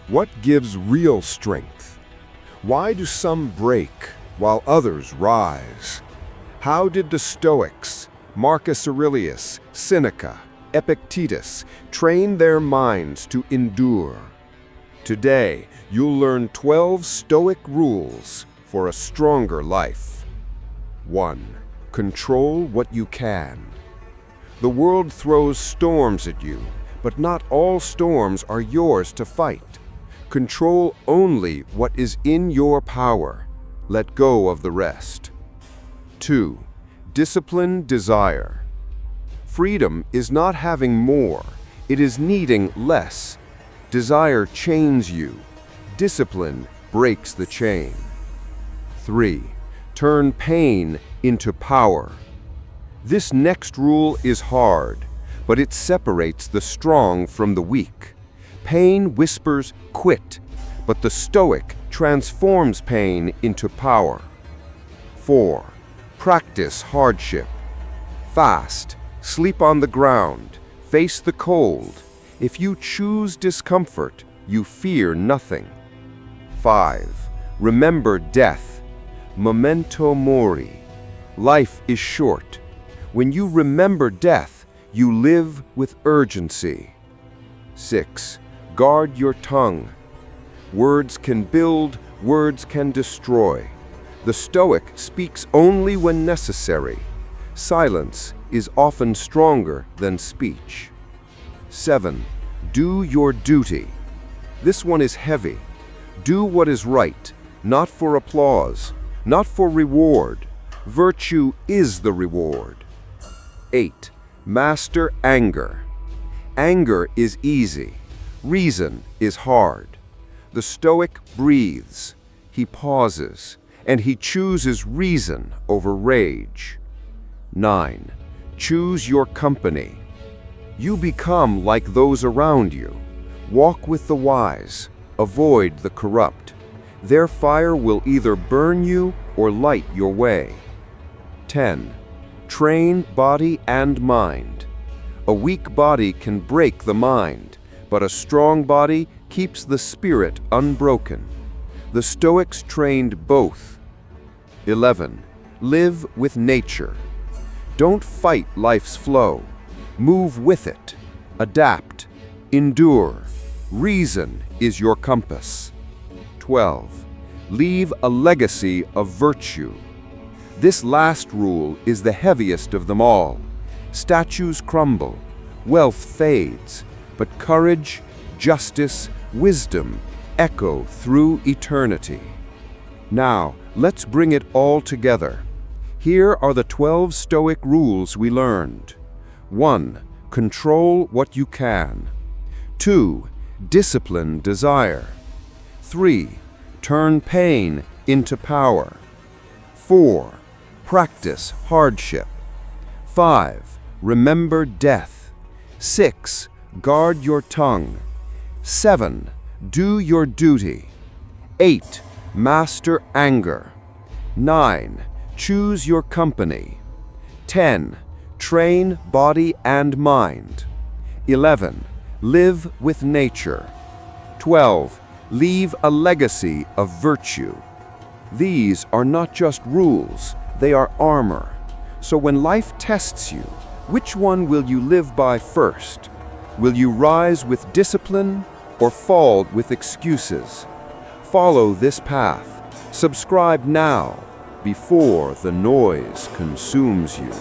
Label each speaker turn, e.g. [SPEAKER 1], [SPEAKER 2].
[SPEAKER 1] What gives real strength? Why do some break while others rise? How did the Stoics, Marcus Aurelius, Seneca, Epictetus, train their minds to endure? Today, you'll learn 12 Stoic rules for a stronger life. 1. Control what you can. The world throws storms at you, but not all storms are yours to fight. Control only what is in your power. Let go of the rest. 2. Discipline desire. Freedom is not having more, it is needing less. Desire chains you. Discipline breaks the chain. 3. Turn pain into power. This next rule is hard, but it separates the strong from the weak. Pain whispers, quit, but the Stoic transforms pain into power. 4. Practice hardship. Fast, sleep on the ground, face the cold. If you choose discomfort, you fear nothing. 5. Remember death. Memento mori. Life is short. When you remember death, you live with urgency. 6. Guard your tongue. Words can build, words can destroy. The Stoic speaks only when necessary. Silence is often stronger than speech. 7. Do your duty. This one is heavy. Do what is right, not for applause, not for reward. Virtue is the reward. 8. Master anger. Anger is easy. Reason is hard. The Stoic breathes. He pauses, and he chooses reason over rage. 9. Choose your company. You become like those around you. Walk with the wise. Avoid the corrupt. Their fire will either burn you or light your way. 10. Train body and mind. A weak body can break the mind, but a strong body keeps the spirit unbroken. The Stoics trained both. 11. Live with nature. Don't fight life's flow. Move with it. Adapt. Endure. Reason is your compass. 12. Leave a legacy of virtue. This last rule is the heaviest of them all. Statues crumble, wealth fades, but courage, justice, wisdom echo through eternity. Now, let's bring it all together. Here are the 12 Stoic rules we learned. 1. Control what you can. 2. Discipline desire. 3. Turn pain into power. 4. Practice hardship. 5. Remember death. 6. Guard your tongue. 7. Do your duty. 8. Master anger. 9. Choose your company. 10. Train body and mind. 11. Live with nature. 12. Leave a legacy of virtue. These are not just rules, they are armor. So when life tests you, which one will you live by first? Will you rise with discipline or fall with excuses? Follow this path. Subscribe now before the noise consumes you.